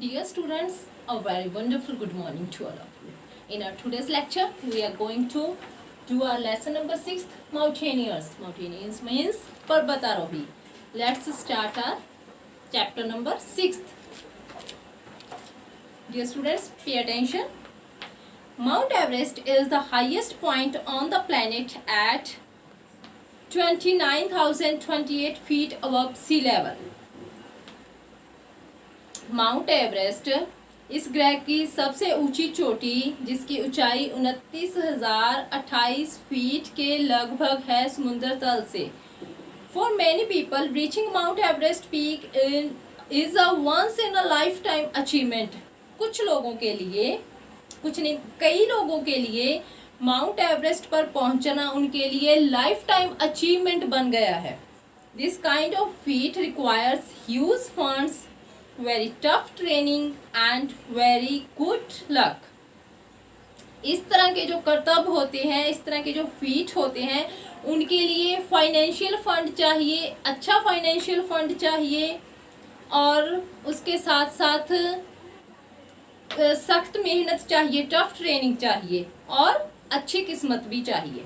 Dear students, a very wonderful good morning to all of you. In our today's lecture, we are going to do our lesson number 6, Mountaineers. Mountaineers means Parvatarohi. Let's start our chapter number 6. Dear students, pay attention. Mount Everest is the highest point on the planet at 29,028 feet above sea level. Mount Everest इस ग्रह की सबसे ऊंची चोटी जिसकी ऊंचाई 29,028 feet के लगभग है समुद्र तल से. For many people reaching Mount Everest peak is a once in a lifetime achievement. कुछ लोगों के लिए, कुछ नहीं कई लोगों के लिए माउंट एवरेस्ट पर पहुंचना उनके लिए लाइफ टाइम अचीवमेंट बन गया है. This kind of feet requires huge funds, very tough training and very good luck. इस तरह के जो करतब होते हैं, इस तरह के जो फीट होते हैं, उनके लिए फाइनेंशियल फंड चाहिए, अच्छा फाइनेंशियल फंड चाहिए और उसके साथ साथ सख्त मेहनत चाहिए, टफ ट्रेनिंग चाहिए और अच्छी किस्मत भी चाहिए.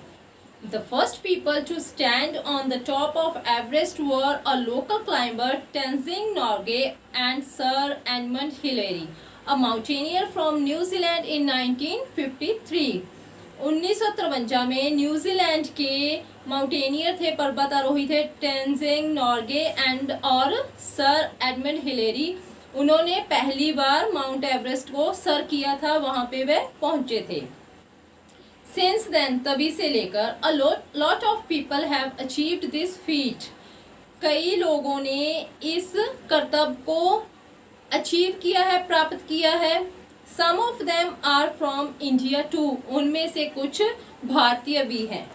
The first people to stand on the top of Everest were a local climber, Tenzing Norgay, and Sir Edmund Hillary, a mountaineer from New Zealand in 1953. 1953 में न्यूजीलैंड के माउंटेनियर थे, पर्वतारोही थे, टेंजिंग नॉर्गे एंड और सर एडमंड हिलेरी. उन्होंने पहली बार mount Everest को सर किया था, वहाँ पे वे पहुँचे थे. Since then, तभी से लेकर a lot of people have achieved this feat. कई लोगों ने इस करतब को अचीव किया है, प्राप्त किया है. Some of them are from India too. उनमें से कुछ भारतीय भी हैं.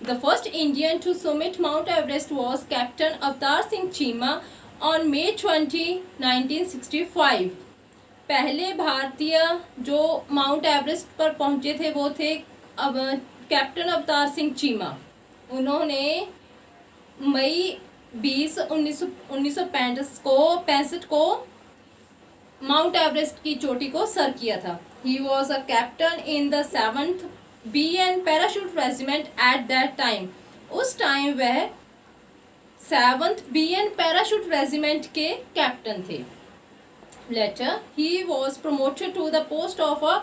The first Indian to summit Mount Everest was Captain Avatar Singh Cheema on May 20, 1965. पहले भारतीय जो माउंट एवरेस्ट पर पहुंचे थे वो थे अब कैप्टन अवतार सिंह चीमा. उन्होंने मई 20, 1965 को माउंट एवरेस्ट की चोटी को सर किया था. He was a captain in the 7th BN parachute regiment at that time. उस टाइम वह 7th BN पैराशूट रेजिमेंट के कैप्टन थे. Later he was promoted to the post of a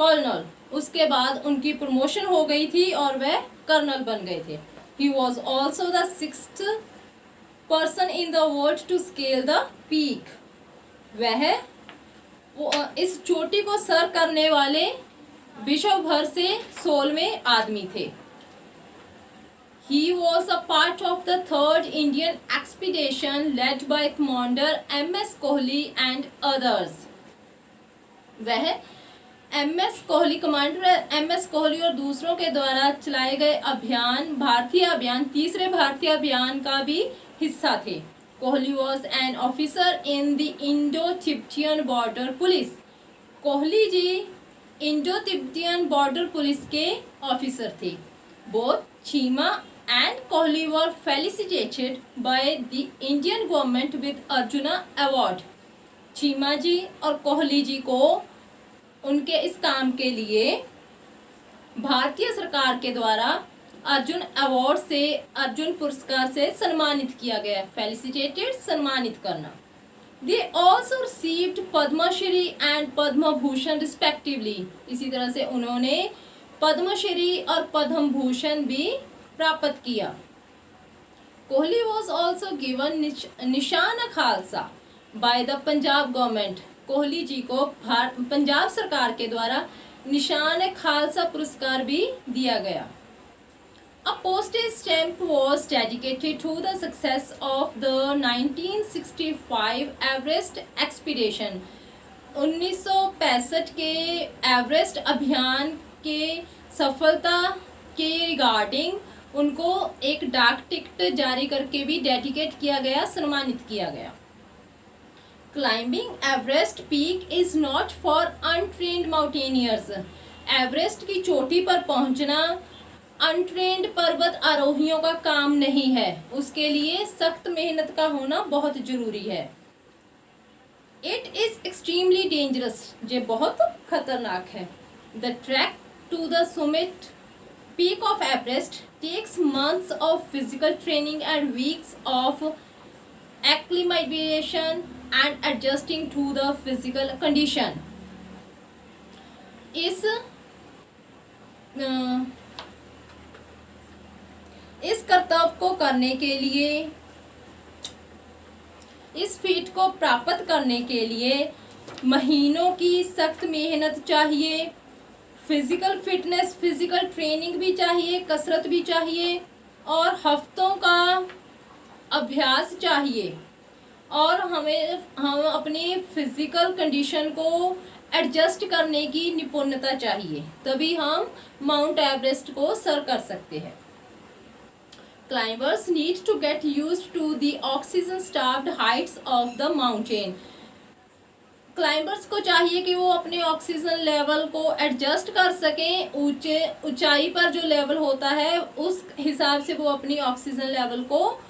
colonel. उसके बाद उनकी प्रमोशन हो गई थी और वह कर्नल बन गए थे. He was also the 6th person in the world to scale the peak. वह इस चोटी को सर करने वाले विश्व भर से 16वें आदमी थे. He was a part of the 3rd Indian expedition led by commander MS Kohli and others. वह कमांडर MS कोहली और दूसरों के द्वारा चलाए गए अभियान, भारतीय अभियान, तीसरे भारतीय अभियान का भी हिस्सा थे. Kohli was an officer in the Indo Tibetan Border Police. Kohli ji Indo Tibetan Border Police के ऑफिसर थे. Both Cheema and Kohli were felicitated by the Indian government with Arjuna Award. Cheema ji और कोहली जी को उनके इस काम के लिए भारतीय सरकार के द्वारा अर्जुन अवार्ड से, अर्जुन पुरस्कार से सम्मानित किया गया. फेलिसिटेटेड, सम्मानित करना. They also received Padma Shri and Padma Bhushan respectively. इसी तरह से उन्होंने पद्मश्री और पद्म भूषण भी प्राप्त किया. Kohli was also given Nishan Khalsa by the Punjab government. Kohli ji को पंजाब सरकार के द्वारा निशान खालसा पुरस्कार भी दिया गया. A postage stamp was dedicated to the success of the 1965 Everest expedition. 1965 के एवरेस्ट अभियान के सफलता के रिगार्डिंग उनको एक डाक टिकट जारी करके भी डेडिकेट किया गया, सम्मानित किया गया. Climbing Everest peak is not for untrained mountaineers. Everest की चोटी पर पहुंचना अनट्रेन्ड पर्वत आरोहियों का काम नहीं है. उसके लिए सख्त मेहनत का होना बहुत जरूरी है. इट इज एक्सट्रीमली डेंजरस, ये बहुत खतरनाक है। The track to the summit peak of Everest takes months of physical training and weeks of acclimatization and adjusting to the physical condition. इस कर्तव्य को करने के लिए, इस फीट को प्राप्त करने के लिए महीनों की सख्त मेहनत चाहिए, फिजिकल फिटनेस, फिजिकल ट्रेनिंग भी चाहिए, कसरत भी चाहिए और हफ्तों का अभ्यास चाहिए। और हम अपनी फिजिकल कंडीशन को एडजस्ट करने की निपुणता चाहिए, तभी हम माउंट एवरेस्ट को सर कर सकते हैं। Climbers need to get used to the oxygen starved heights of the mountain. Climbers को चाहिए कि वो अपने ऑक्सीजन लेवल को एडजस्ट कर सकें, ऊंचाई पर जो लेवल होता है उस हिसाब से वो अपनी ऑक्सीजन लेवल को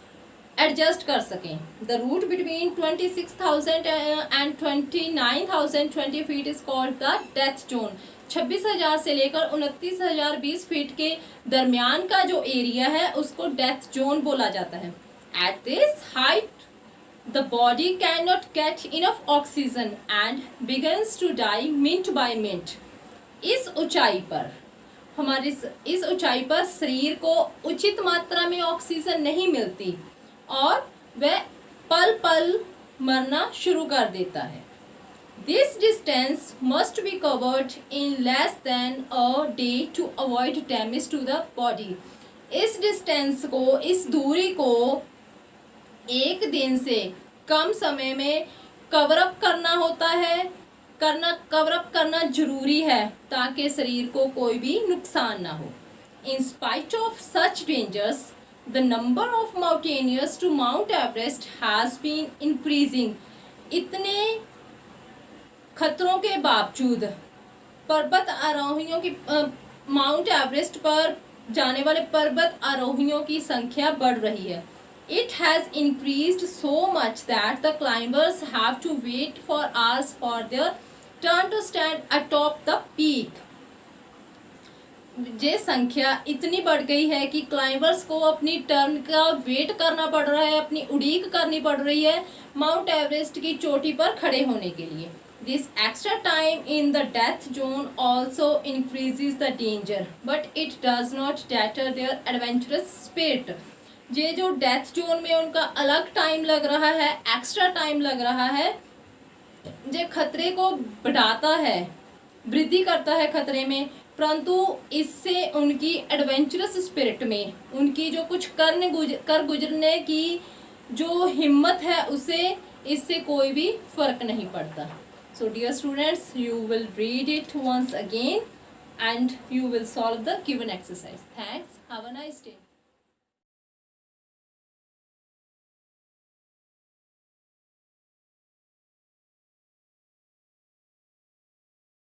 एडजस्ट कर सकें। The route between 26,000 and 29,020 feet is called the death zone. 26,000 से लेकर 29,020 फीट के दरमियान का जो एरिया है उसको डेथ जोन बोला जाता है। At this height the body cannot get enough oxygen and begins to die minute by minute. इस ऊंचाई पर शरीर को उचित मात्रा में ऑक्सीजन नहीं मिलती और वह पल पल मरना शुरू कर देता है। This distance must be covered in less than a day to avoid damage to the body. इस डिस्टेंस को, इस दूरी को एक दिन से कम समय में कवर अप करना होता है, कवर अप करना जरूरी है ताकि शरीर को कोई भी नुकसान ना हो। In spite of such dangers the number of mountaineers to Mount Everest has been increasing. इतने खतरों के बावजूद पर्वत आरोहियों की माउंट एवरेस्ट पर जाने वाले पर्वत आरोहियों की संख्या बढ़ रही है। It has increased so much that the climbers have to wait for hours for their turn to stand atop the peak. ये संख्या इतनी बढ़ गई है कि क्लाइंबर्स को अपनी टर्न का वेट करना पड़ रहा है, अपनी उड़ीक करनी पड़ रही है माउंट एवरेस्ट की चोटी पर खड़े होने के लिए। This extra time in the death zone also increases the danger, but it does not deter their adventurous spirit. ये जो डेथ जोन में उनका अलग टाइम लग रहा है, एक्स्ट्रा टाइम लग रहा है, ये खतरे को बढ़ाता है, वृद्धि करता है खतरे में, परंतु इससे उनकी एडवेंचरस स्पिरिट में, उनकी जो कुछ कर गुजरने की जो हिम्मत है उसे इससे कोई भी फर्क नहीं पड़ता। So dear students, you will read it once again and you will solve the given exercise. Thanks. Have a nice day.